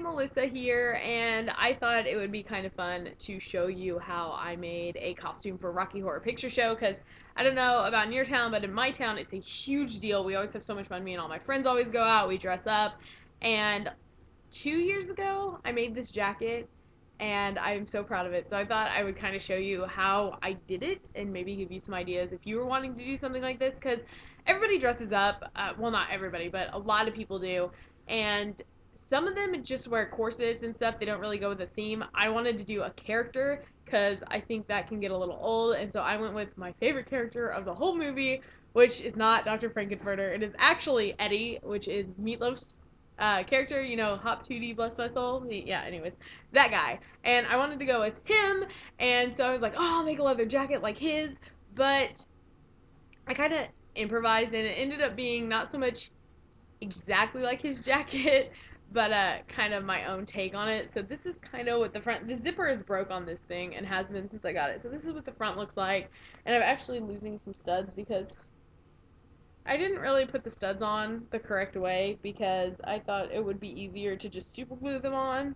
Melissa here, and I thought it would be kind of fun to show you how I made a costume for Rocky Horror Picture Show, because I don't know about in your town, but in my town, it's a huge deal. We always have so much fun. Me and all my friends always go out, we dress up, and 2 years ago, I made this jacket, and I'm so proud of it. So I thought I would kind of show you how I did it, and maybe give you some ideas if you were wanting to do something like this, because everybody dresses up. Well, not everybody, but a lot of people do, and some of them just wear corsets and stuff. They don't really go with a theme. I wanted to do a character because I think that can get a little old, and so I went with my favorite character of the whole movie, which is not Dr. Frankenfurter. It is actually Eddie, which is Meatloaf's character, you know, Patootie, bless my soul. Yeah, anyways, that guy. And I wanted to go as him, and so I was like, oh, I'll make a leather jacket like his, but I kind of improvised, and it ended up being not so much exactly like his jacket, but kind of my own take on it. So this is kind of what the front, the zipper is broke on this thing and has been since I got it. So this is what the front looks like, and I'm actually losing some studs because I didn't really put the studs on the correct way because I thought it would be easier to just super glue them on,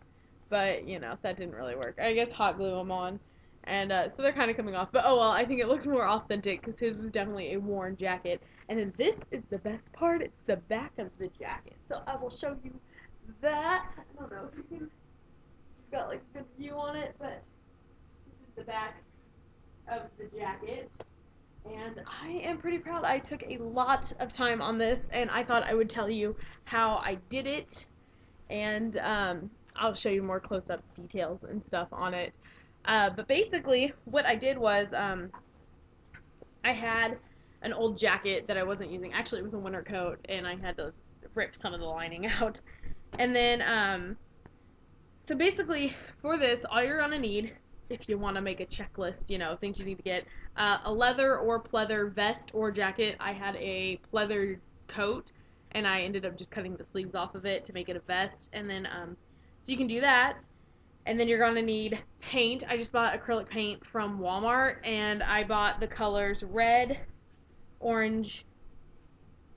but you know, that didn't really work. I guess hot glue them on, and so they're kind of coming off, but oh well, I think it looks more authentic because his was definitely a worn jacket. And then this is the best part, it's the back of the jacket. So I will show you that. I don't know if you can, you've got like a good view on it, but this is the back of the jacket. And I am pretty proud. I took a lot of time on this, and I thought I would tell you how I did it. And I'll show you more close-up details and stuff on it. But basically, what I did was I had an old jacket that I wasn't using. Actually, it was a winter coat, and I had to rip some of the lining out. And then, so basically, for this, all you're gonna need, if you want to make a checklist, you know, things you need to get, a leather or pleather vest or jacket. I had a pleather coat, and I ended up just cutting the sleeves off of it to make it a vest. And then, so you can do that. And then you're gonna need paint. I just bought acrylic paint from Walmart, and I bought the colors red, orange,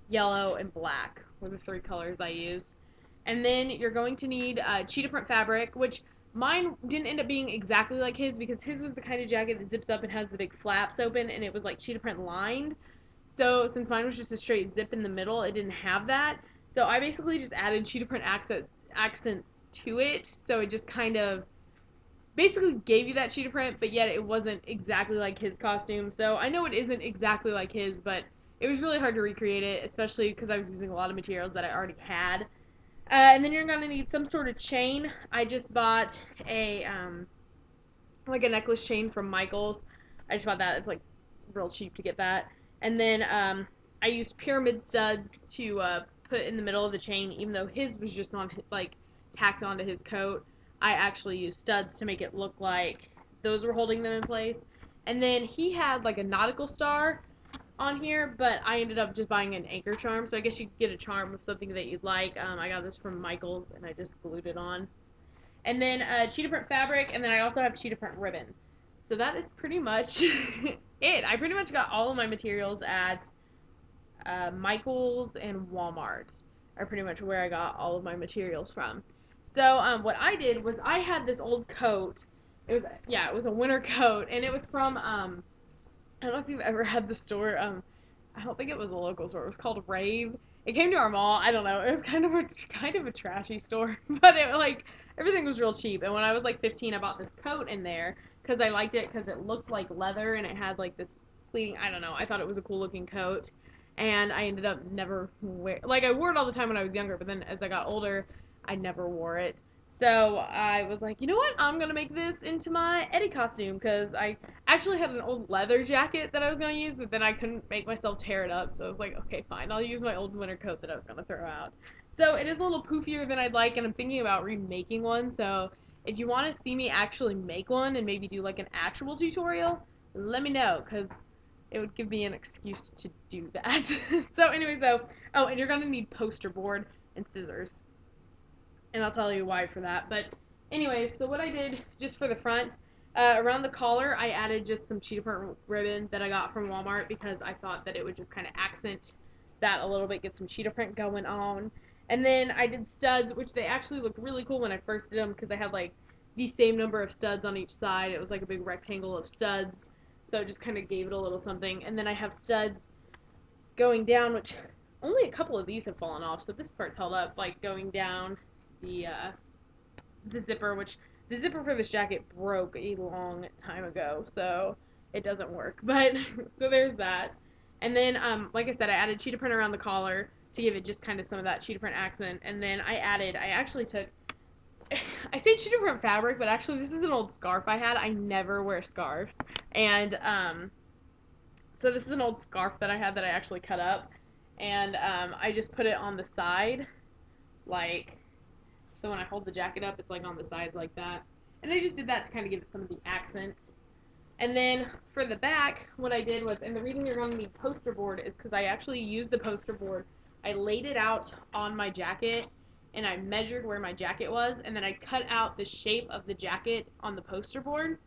yellow, and black were the three colors I used. And then you're going to need cheetah print fabric, which mine didn't end up being exactly like his because his was the kind of jacket that zips up and has the big flaps open, and it was like cheetah print lined. So since mine was just a straight zip in the middle, it didn't have that. So I basically just added cheetah print accents to it, so it just kind of basically gave you that cheetah print, but yet it wasn't exactly like his costume. So I know it isn't exactly like his, but it was really hard to recreate it, especially because I was using a lot of materials that I already had. And then you're going to need some sort of chain. I just bought a, like a necklace chain from Michael's. I just bought that. It's like real cheap to get that. And then I used pyramid studs to put in the middle of the chain, even though his was just on, like, tacked onto his coat. I actually used studs to make it look like those were holding them in place. And then he had like a nautical star on here, but I ended up just buying an anchor charm, so I guess you could get a charm of something that you'd like. I got this from Michael's, and I just glued it on. And then cheetah print fabric, and then I also have cheetah print ribbon. So that is pretty much it. I pretty much got all of my materials at Michael's and Walmart are pretty much where I got all of my materials from. So what I did was I had this old coat. It was a winter coat, and it was from I don't know if you've ever had the store. I don't think it was a local store. It was called Rave. It came to our mall. I don't know. It was kind of a trashy store, but it like everything was real cheap. And when I was like 15, I bought this coat in there because I liked it because it looked like leather and it had like this pleating. I don't know. I thought it was a cool looking coat, and I ended up never I wore it all the time when I was younger, but then as I got older, I never wore it. So I was like, you know what? I'm going to make this into my Eddie costume because I actually had an old leather jacket that I was going to use, but then I couldn't make myself tear it up. So I was like, okay, fine. I'll use my old winter coat that I was going to throw out. So it is a little poofier than I'd like, and I'm thinking about remaking one. So if you want to see me actually make one and maybe do like an actual tutorial, let me know because it would give me an excuse to do that. So anyways, oh, and you're going to need poster board and scissors. And I'll tell you why for that. But anyways, so what I did just for the front, around the collar, I added just some cheetah print ribbon that I got from Walmart because I thought that it would just kind of accent that a little bit, get some cheetah print going on. And then I did studs, which they actually looked really cool when I first did them because I had like the same number of studs on each side. It was like a big rectangle of studs, so it just kind of gave it a little something. And then I have studs going down, which only a couple of these have fallen off, so this part's held up, like going down the zipper, which the zipper for this jacket broke a long time ago, so it doesn't work. But so there's that. And then, like I said, I added cheetah print around the collar to give it just kind of some of that cheetah print accent. And then I actually took, I say cheetah print fabric, but actually this is an old scarf I had. I never wear scarves. And so this is an old scarf that I had that I actually cut up. And I just put it on the side, like, so when I hold the jacket up, it's like on the sides like that. And I just did that to kind of give it some of the accent. And then for the back, what I did was, and the reason you're going to need poster board is because I actually used the poster board. I laid it out on my jacket, and I measured where my jacket was, and then I cut out the shape of the jacket on the poster board.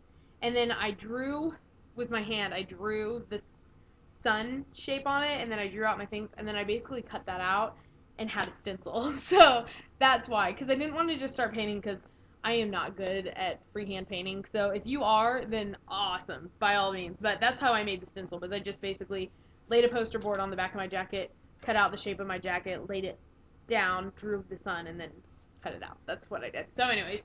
And then I drew, with my hand, I drew this sun shape on it, and then I drew out my things, and then I basically cut that out and had a stencil. So that's why, because I didn't want to just start painting, because I am not good at freehand painting. So if you are, then awesome, by all means. But that's how I made the stencil, was I just basically laid a poster board on the back of my jacket, cut out the shape of my jacket, laid it down, drew the sun, and then cut it out. That's what I did. So anyways,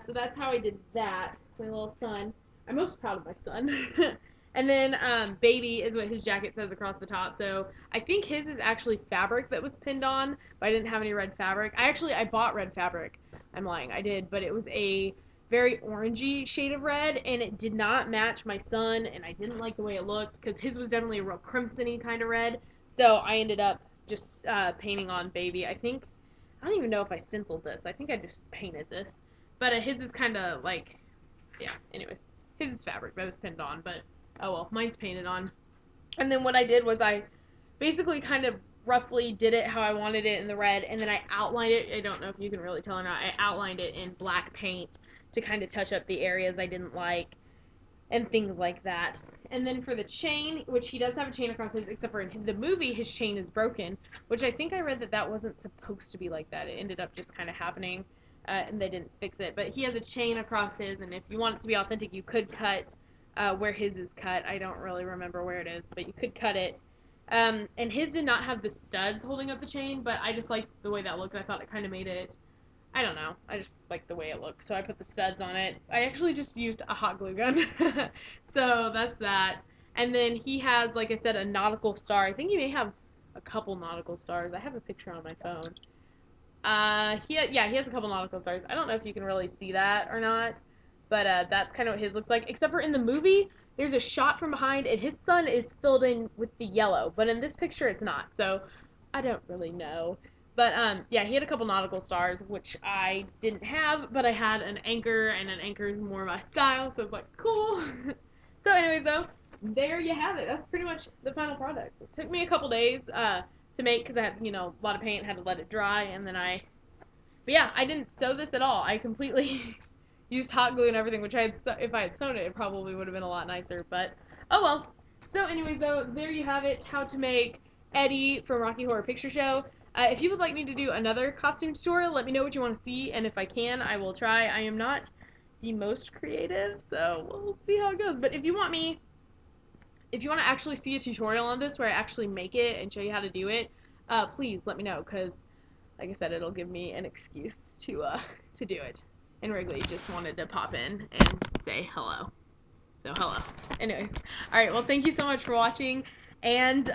so that's how I did that. My little son. I'm most proud of my son. And then baby is what his jacket says across the top. So I think his is actually fabric that was pinned on, but I didn't have any red fabric. I bought red fabric. I'm lying, I did, but it was a very orangey shade of red, and it did not match my son, and I didn't like the way it looked, because his was definitely a real crimson-y kind of red. So I ended up just painting on baby. I don't even know if I stenciled this. I think I just painted this. But his is kind of like, yeah, anyways. His is fabric that was pinned on, but oh well, mine's painted on. And then what I did was I basically kind of roughly did it how I wanted it in the red, and then I outlined it. I don't know if you can really tell or not. I outlined it in black paint to kind of touch up the areas I didn't like and things like that. And then for the chain, which he does have a chain across his, except for in the movie, his chain is broken, which I think I read that wasn't supposed to be like that. It ended up just kind of happening, and they didn't fix it. But he has a chain across his, and if you want it to be authentic, you could cut where his is cut. I don't really remember where it is, but you could cut it. And his did not have the studs holding up the chain, but I just liked the way that looked. I thought it kind of made it, I don't know, I just liked the way it looked, so I put the studs on it. I actually just used a hot glue gun. So that's that. And then he has, like I said, a nautical star. I think he may have a couple nautical stars. I have a picture on my phone. He has a couple nautical stars. I don't know if you can really see that or not, but that's kind of what his looks like, except for in the movie, there's a shot from behind, and his sun is filled in with the yellow, but in this picture, it's not, so I don't really know. But, yeah, he had a couple nautical stars, which I didn't have, but I had an anchor, and an anchor is more my style, so it's like, cool. So anyways, though, there you have it. That's pretty much the final product. It took me a couple days to make, because I had, a lot of paint, had to let it dry, and then but yeah, I didn't sew this at all. I completely used hot glue and everything, which if I had sewn it, it probably would have been a lot nicer, but oh well. So anyways, though, there you have it, how to make Eddie from Rocky Horror Picture Show. If you would like me to do another costume tutorial, let me know what you want to see, and if I can, I will try. I am not the most creative, so we'll see how it goes. But if you want to actually see a tutorial on this where I actually make it and show you how to do it, please let me know, because like I said, it'll give me an excuse to do it. And Wrigley just wanted to pop in and say hello. So hello. Anyways, alright, well, thank you so much for watching, and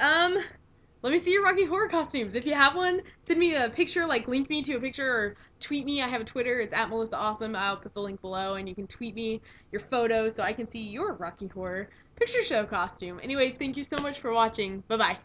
let me see your Rocky Horror costumes. If you have one, send me a picture, like link me to a picture, or tweet me. I have a Twitter, it's @MelissaAwesome. I'll put the link below, and you can tweet me your photos so I can see your Rocky Horror Picture Show costume. Anyways, thank you so much for watching. Bye-bye.